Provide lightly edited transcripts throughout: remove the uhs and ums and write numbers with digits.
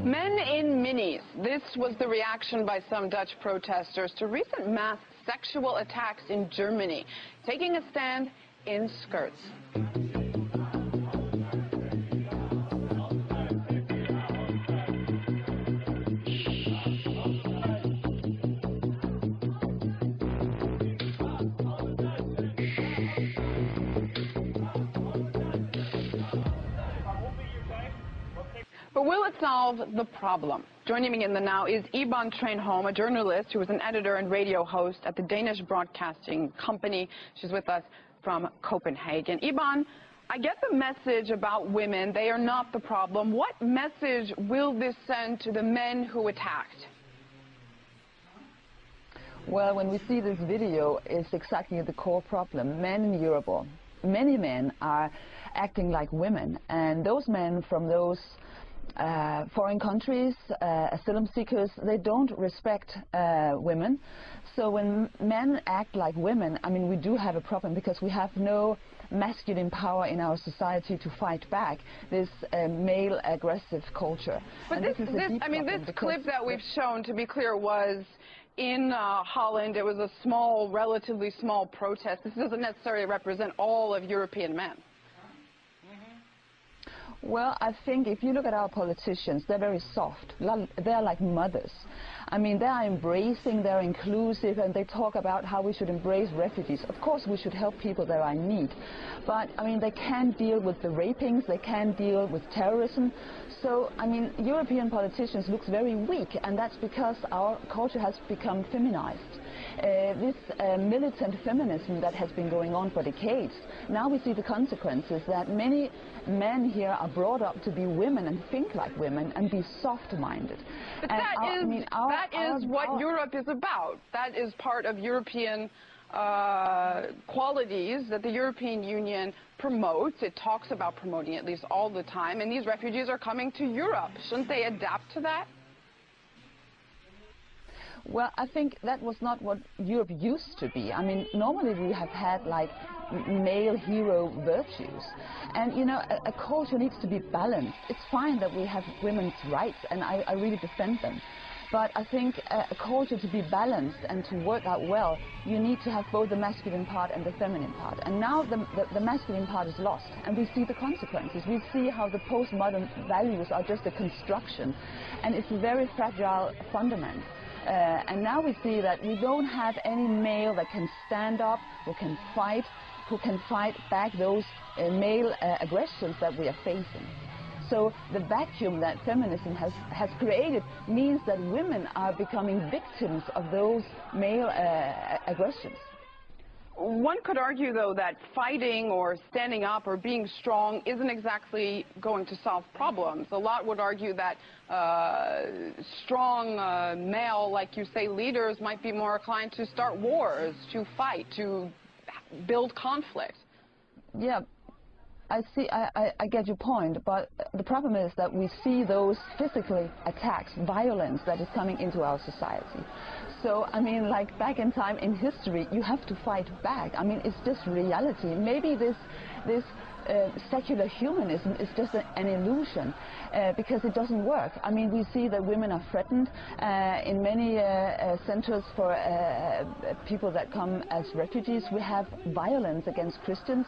Men in minis. This was the reaction by some Dutch protesters to recent mass sexual attacks in Germany, taking a stand in skirts. But will it solve the problem? Joining me in the now is Iban Trainholm, a journalist who was an editor and radio host at the Danish Broadcasting Company. She's with us from Copenhagen. Iban, I get the message about women. They are not the problem. What message will this send to the men who attacked? Well, when we see this video, it's exactly the core problem. Men in Europe, many men are acting like women, and those men from those foreign countries, asylum seekers, they don't respect women. So when men act like women, I mean, we do have a problem because we have no masculine power in our society to fight back this male aggressive culture. But this clip that we've shown, to be clear, was in Holland. It was a small, relatively small protest. This doesn't necessarily represent all of European men. Well, I think if you look at our politicians, they're very soft. They're like mothers. I mean, they are embracing, they're inclusive, and they talk about how we should embrace refugees. Of course, we should help people that are in need. But, I mean, they can't deal with the rapings, they can't deal with terrorism. So, I mean, European politicians look very weak, and that's because our culture has become feminized. This militant feminism that has been going on for decades, now we see the consequences that many men here are brought up to be women and think like women and be soft-minded. But that is what Europe is about. That is part of European qualities that the European Union promotes. It talks about promoting at least all the time, and these refugees are coming to Europe. Shouldn't they adapt to that? Well, I think that was not what Europe used to be. I mean, normally we have had like male hero virtues. And, you know, a culture needs to be balanced. It's fine that we have women's rights, and I really defend them. But I think a culture to be balanced and to work out well, you need to have both the masculine part and the feminine part. And now the masculine part is lost, and we see the consequences. We see how the postmodern values are just a construction, and it's a very fragile fundament. And now we see that we don't have any male that can stand up, who can fight back those male aggressions that we are facing. So the vacuum that feminism has created means that women are becoming victims of those male aggressions. One could argue, though, that fighting or standing up or being strong isn't exactly going to solve problems. A lot would argue that strong male, like you say, leaders might be more inclined to start wars, to fight, to build conflict. Yeah. I get your point, but the problem is that we see those physical attacks, violence that is coming into our society. So, I mean, like back in time in history, you have to fight back. I mean, it's just reality. Maybe this secular humanism is just an illusion because it doesn't work. I mean, we see that women are threatened in many centers for people that come as refugees. We have violence against Christians,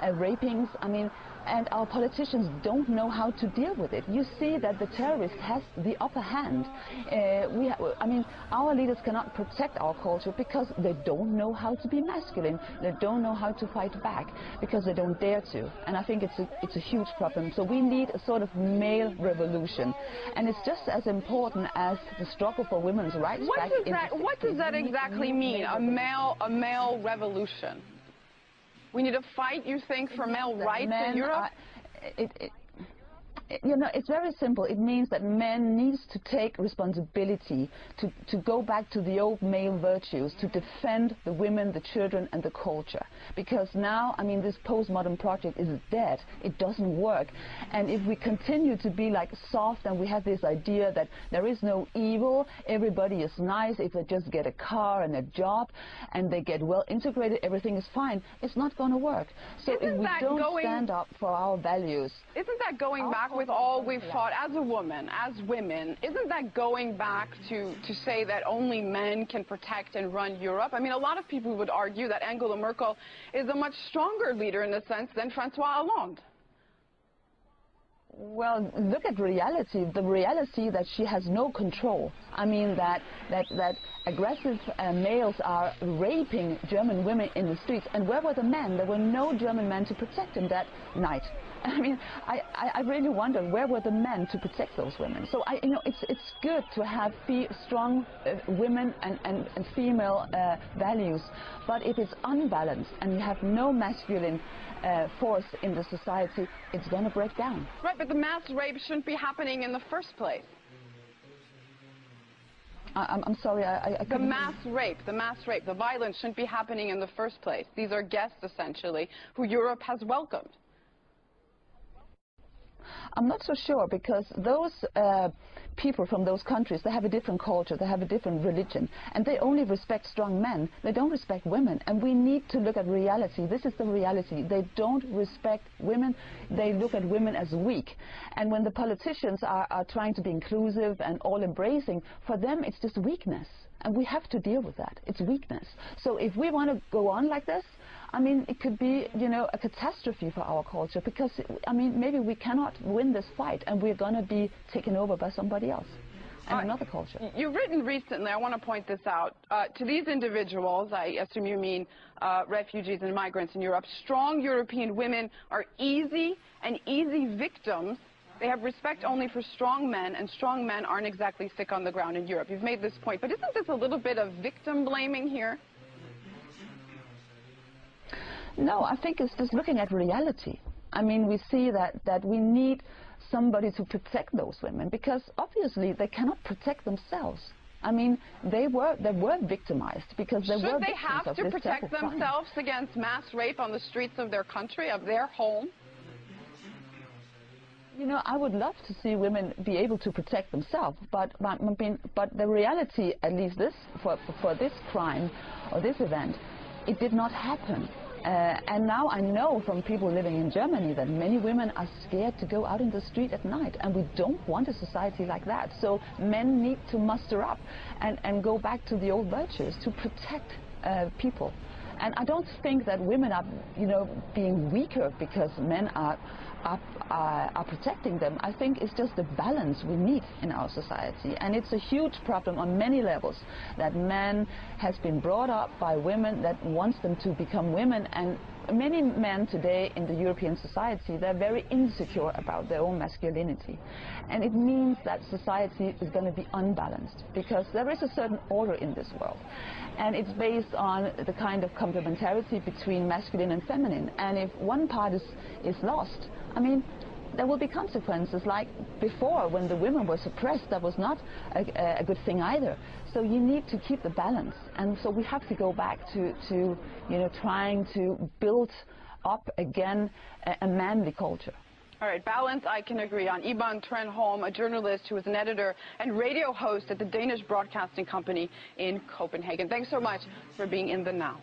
rapings. I mean, and our politicians don't know how to deal with it. You see that the terrorist has the upper hand. I mean, our leaders cannot protect our culture because they don't know how to be masculine. They don't know how to fight back because they don't dare to. And I think it's a huge problem. So we need a sort of male revolution. And it's just as important as the struggle for women's rights. What does that exactly mean, a male revolution? We need to fight, you think, for male rights in Europe? You know, it's very simple. It means that men needs to take responsibility to go back to the old male virtues, to defend the women, the children, and the culture. Because now, I mean, this postmodern project is dead. It doesn't work. And if we continue to be like soft and we have this idea that there is no evil, everybody is nice, if they just get a car and a job and they get well integrated, everything is fine, it's not going to work. So if we don't stand up for our values... Isn't that going back with all we've fought as a woman, as women, isn't that going back to say that only men can protect and run Europe? I mean, a lot of people would argue that Angela Merkel is a much stronger leader in a sense than Francois Hollande. Well, look at reality. The reality that she has no control. I mean that aggressive males are raping German women in the streets. And where were the men? There were no German men to protect them that night. I mean, I really wonder where were the men to protect those women. So you know, it's good to have strong women and female values, but if it's unbalanced and you have no masculine force in the society, it's going to break down. Right, but the mass rape shouldn't be happening in the first place. I'm sorry, the mass rape, the violence shouldn't be happening in the first place. These are guests, essentially, who Europe has welcomed. I'm not so sure, because those people from those countries, they have a different culture, they have a different religion, and they only respect strong men. They don't respect women, and we need to look at reality. This is the reality. They don't respect women. They look at women as weak. And when the politicians are trying to be inclusive and all-embracing, for them it's just weakness. And we have to deal with that. It's weakness. So if we want to go on like this, I mean, it could be, you know, a catastrophe for our culture, because, I mean, maybe we cannot win this fight and we're going to be taken over by somebody else and another culture. You've written recently, I want to point this out, to these individuals, I assume you mean refugees and migrants in Europe, strong European women are easy victims. They have respect only for strong men, and strong men aren't exactly sick on the ground in Europe. You've made this point, but isn't this a little bit of victim blaming here? No, I think it's just looking at reality. I mean, we see that we need somebody to protect those women, because obviously they cannot protect themselves. I mean, they were victimized because they were victims of this. Should they have to protect themselves against mass rape on the streets of their country, of their home? You know, I would love to see women be able to protect themselves, but the reality, at least for this crime or this event, it did not happen. And now I know from people living in Germany that many women are scared to go out in the street at night, and we don't want a society like that. So men need to muster up and go back to the old virtues to protect people. And I don't think that women are, you know, being weaker because men are protecting them. I think it's just the balance we need in our society, and it's a huge problem on many levels that men has been brought up by women that wants them to become women, and many men today in the European society, they're very insecure about their own masculinity, and it means that society is going to be unbalanced, because there is a certain order in this world, and it's based on the kind of complementarity between masculine and feminine, and if one part is lost, I mean, there will be consequences. Like before, when the women were suppressed, that was not a good thing either. So you need to keep the balance, and so we have to go back to you know, trying to build up again a manly culture. All right, balance I can agree on. Iban Trenholm, a journalist who is an editor and radio host at the Danish Broadcasting Company in Copenhagen. Thanks so much for being in the Now.